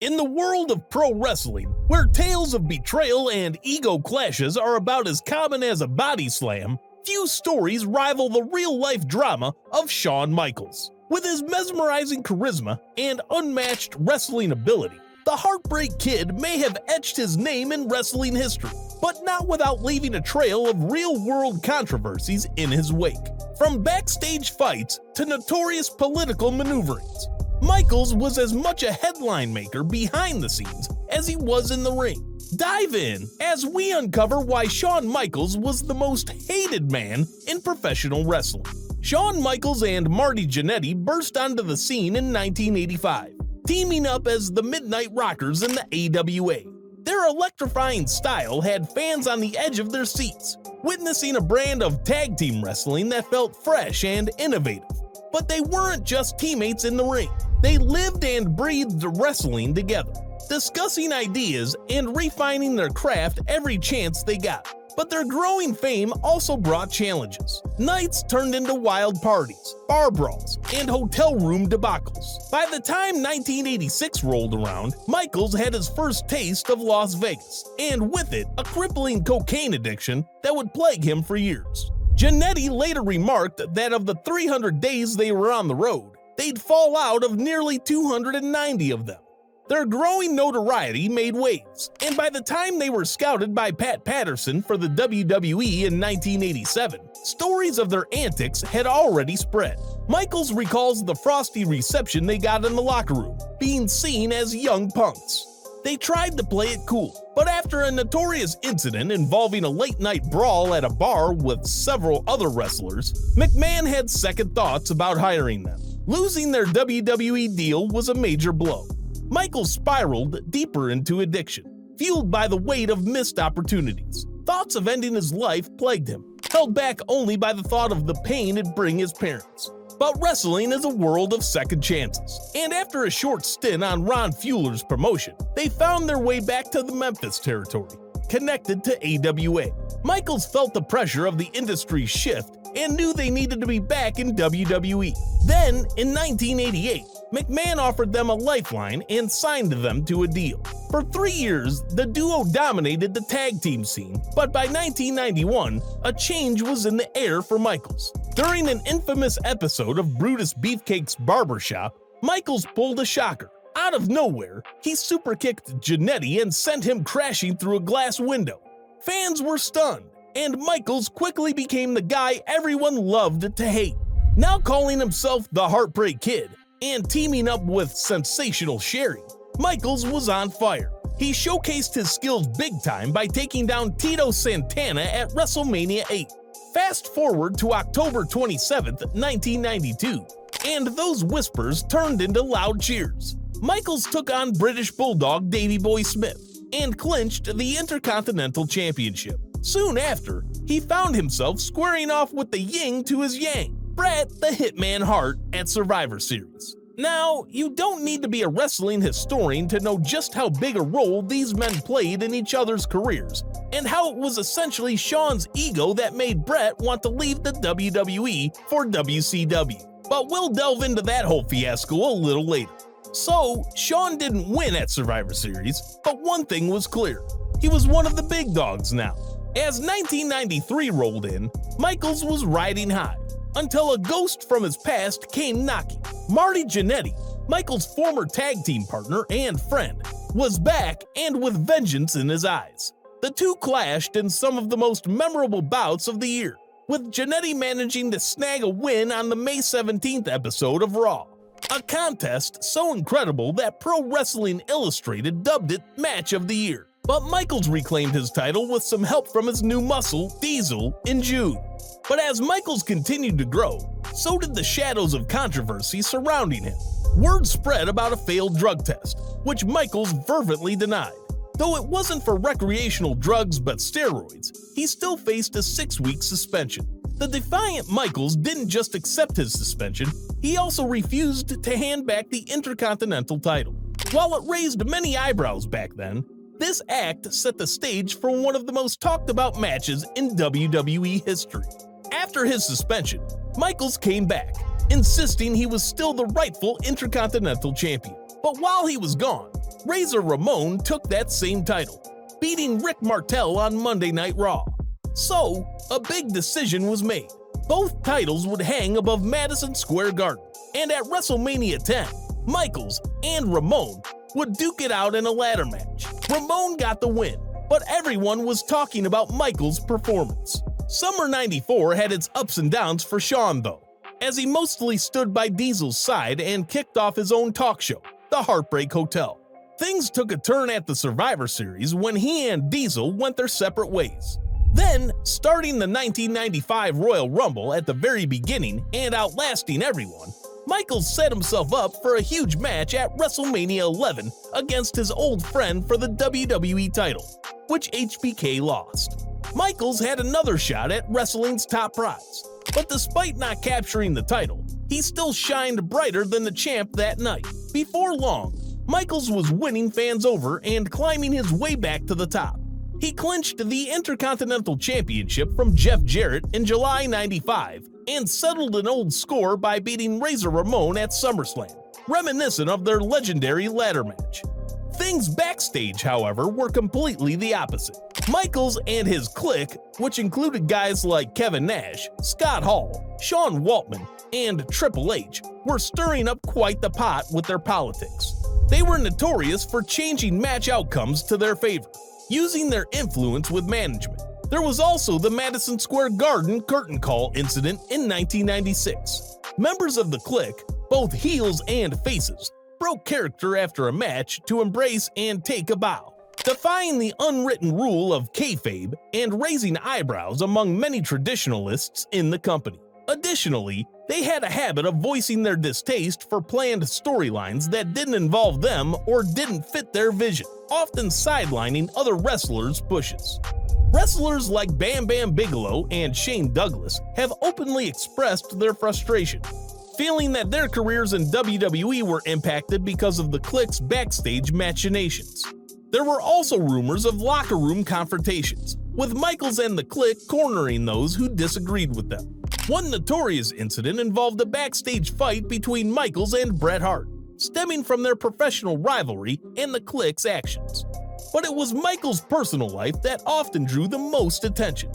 In the world of pro wrestling, where tales of betrayal and ego clashes are about as common as a body slam, few stories rival the real-life drama of Shawn Michaels. With his mesmerizing charisma and unmatched wrestling ability, the Heartbreak Kid may have etched his name in wrestling history, but not without leaving a trail of real-world controversies in his wake. From backstage fights to notorious political maneuverings, Michaels was as much a headline maker behind the scenes as he was in the ring. Dive in as we uncover why Shawn Michaels was the most hated man in professional wrestling. Shawn Michaels and Marty Jannetty burst onto the scene in 1985, teaming up as the Midnight Rockers in the AWA. Their electrifying style had fans on the edge of their seats, witnessing a brand of tag team wrestling that felt fresh and innovative. But they weren't just teammates in the ring. They lived and breathed wrestling together, discussing ideas and refining their craft every chance they got. But their growing fame also brought challenges. Nights turned into wild parties, bar brawls, and hotel room debacles. By the time 1986 rolled around, Michaels had his first taste of Las Vegas, and with it, a crippling cocaine addiction that would plague him for years. Jannetty later remarked that of the 300 days they were on the road, they'd fall out of nearly 290 of them. Their growing notoriety made waves, and by the time they were scouted by Pat Patterson for the WWE in 1987, stories of their antics had already spread. Michaels recalls the frosty reception they got in the locker room, being seen as young punks. They tried to play it cool, but after a notorious incident involving a late-night brawl at a bar with several other wrestlers, McMahon had second thoughts about hiring them. Losing their WWE deal was a major blow. Michaels spiraled deeper into addiction, fueled by the weight of missed opportunities. Thoughts of ending his life plagued him, held back only by the thought of the pain it'd bring his parents. But wrestling is a world of second chances, and after a short stint on Ron Fueller's promotion, they found their way back to the Memphis territory, connected to AWA. Michaels felt the pressure of the industry's shift and knew they needed to be back in WWE. Then, in 1988, McMahon offered them a lifeline and signed them to a deal. For 3 years, the duo dominated the tag team scene, but by 1991, a change was in the air for Michaels. During an infamous episode of Brutus Beefcake's Barbershop, Michaels pulled a shocker. Out of nowhere, he superkicked Jannetty and sent him crashing through a glass window. Fans were stunned, and Michaels quickly became the guy everyone loved to hate. Now calling himself the Heartbreak Kid and teaming up with sensational Sherry, Michaels was on fire. He showcased his skills big time by taking down Tito Santana at WrestleMania 8. Fast forward to October 27, 1992, and those whispers turned into loud cheers. Michaels took on British Bulldog Davey Boy Smith and clinched the Intercontinental Championship. Soon after, he found himself squaring off with the yin to his yang, Bret the Hitman Hart at Survivor Series. Now, you don't need to be a wrestling historian to know just how big a role these men played in each other's careers, and how it was essentially Shawn's ego that made Bret want to leave the WWE for WCW. But we'll delve into that whole fiasco a little later. So, Shawn didn't win at Survivor Series, but one thing was clear. He was one of the big dogs now. As 1993 rolled in, Michaels was riding high, until a ghost from his past came knocking. Marty Jannetty, Michaels' former tag team partner and friend, was back and with vengeance in his eyes. The two clashed in some of the most memorable bouts of the year, with Jannetty managing to snag a win on the May 17th episode of Raw. A contest so incredible that Pro Wrestling Illustrated dubbed it Match of the Year. But Michaels reclaimed his title with some help from his new muscle, Diesel, in June. But as Michaels continued to grow, so did the shadows of controversy surrounding him. Word spread about a failed drug test, which Michaels fervently denied. Though it wasn't for recreational drugs but steroids, he still faced a 6-week suspension. The defiant Michaels didn't just accept his suspension, he also refused to hand back the Intercontinental title. While it raised many eyebrows back then, this act set the stage for one of the most talked about matches in WWE history. After his suspension, Michaels came back, insisting he was still the rightful Intercontinental Champion. But while he was gone, Razor Ramon took that same title, beating Rick Martel on Monday Night Raw. So, a big decision was made. Both titles would hang above Madison Square Garden, and at WrestleMania 10, Michaels and Ramon would duke it out in a ladder match. Ramon got the win, but everyone was talking about Michaels' performance. Summer '94 had its ups and downs for Shawn though, as he mostly stood by Diesel's side and kicked off his own talk show, The Heartbreak Hotel. Things took a turn at the Survivor Series when he and Diesel went their separate ways. Then, starting the 1995 Royal Rumble at the very beginning and outlasting everyone, Michaels set himself up for a huge match at WrestleMania 11 against his old friend for the WWE title, which HBK lost. Michaels had another shot at wrestling's top prize, but despite not capturing the title, he still shined brighter than the champ that night. Before long, Michaels was winning fans over and climbing his way back to the top. He clinched the Intercontinental Championship from Jeff Jarrett in July '95 and settled an old score by beating Razor Ramon at SummerSlam, reminiscent of their legendary ladder match. Things backstage, however, were completely the opposite. Michaels and his clique, which included guys like Kevin Nash, Scott Hall, Sean Waltman, and Triple H, were stirring up quite the pot with their politics. They were notorious for changing match outcomes to their favor, using their influence with management. There was also the Madison Square Garden curtain call incident in 1996. Members of the clique, both heels and faces, broke character after a match to embrace and take a bow, defying the unwritten rule of kayfabe and raising eyebrows among many traditionalists in the company. Additionally, they had a habit of voicing their distaste for planned storylines that didn't involve them or didn't fit their vision, often sidelining other wrestlers' pushes. Wrestlers like Bam Bam Bigelow and Shane Douglas have openly expressed their frustration, feeling that their careers in WWE were impacted because of the clique's backstage machinations. There were also rumors of locker room confrontations, with Michaels and the clique cornering those who disagreed with them. One notorious incident involved a backstage fight between Michaels and Bret Hart, stemming from their professional rivalry and the clique's actions. But it was Michaels' personal life that often drew the most attention.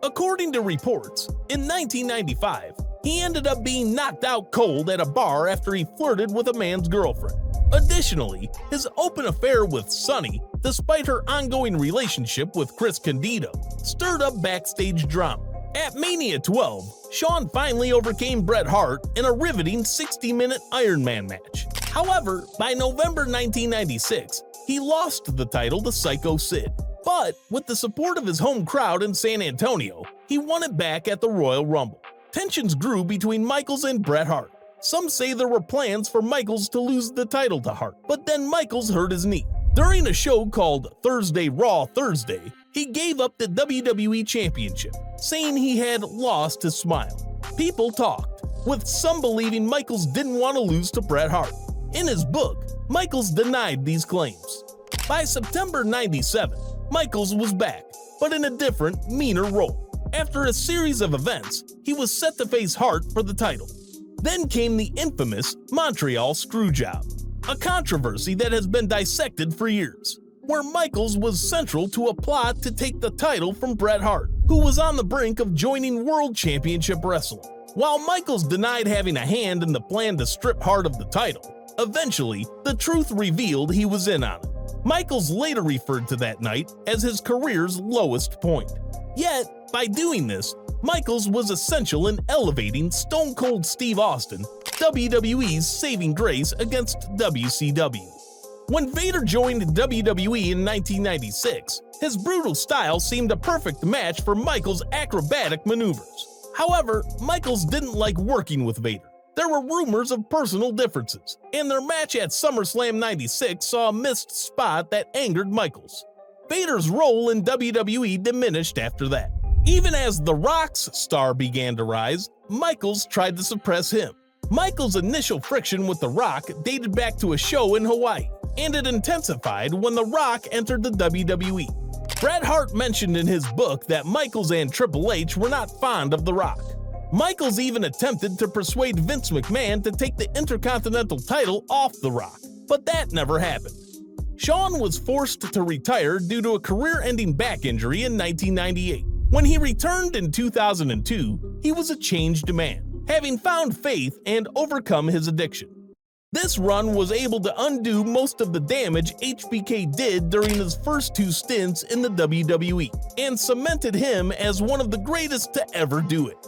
According to reports, in 1995, he ended up being knocked out cold at a bar after he flirted with a man's girlfriend. Additionally, his open affair with Sunny, despite her ongoing relationship with Chris Candido, stirred up backstage drama. At Mania 12, Shawn finally overcame Bret Hart in a riveting 60-minute Iron Man match. However, by November 1996, he lost the title to Psycho Sid. But with the support of his home crowd in San Antonio, he won it back at the Royal Rumble. Tensions grew between Michaels and Bret Hart. Some say there were plans for Michaels to lose the title to Hart, but then Michaels hurt his knee. During a show called Thursday Raw Thursday, he gave up the WWE Championship, saying he had lost his smile. People talked, with some believing Michaels didn't want to lose to Bret Hart. In his book, Michaels denied these claims. By September '97, Michaels was back, but in a different, meaner role. After a series of events, he was set to face Hart for the title. Then came the infamous Montreal Screwjob, a controversy that has been dissected for years, where Michaels was central to a plot to take the title from Bret Hart, who was on the brink of joining World Championship Wrestling. While Michaels denied having a hand in the plan to strip Hart of the title, eventually, the truth revealed he was in on it. Michaels later referred to that night as his career's lowest point. Yet, by doing this, Michaels was essential in elevating Stone Cold Steve Austin, WWE's saving grace against WCW. When Vader joined WWE in 1996, his brutal style seemed a perfect match for Michaels' acrobatic maneuvers. However, Michaels didn't like working with Vader. There were rumors of personal differences, and their match at SummerSlam '96 saw a missed spot that angered Michaels. Vader's role in WWE diminished after that. Even as The Rock's star began to rise, Michaels tried to suppress him. Michaels' initial friction with The Rock dated back to a show in Hawaii, and it intensified when The Rock entered the WWE. Bret Hart mentioned in his book that Michaels and Triple H were not fond of The Rock. Michaels even attempted to persuade Vince McMahon to take the Intercontinental title off The Rock, but that never happened. Shawn was forced to retire due to a career-ending back injury in 1998. When he returned in 2002, he was a changed man, having found faith and overcome his addiction. This run was able to undo most of the damage HBK did during his first 2 stints in the WWE, and cemented him as one of the greatest to ever do it.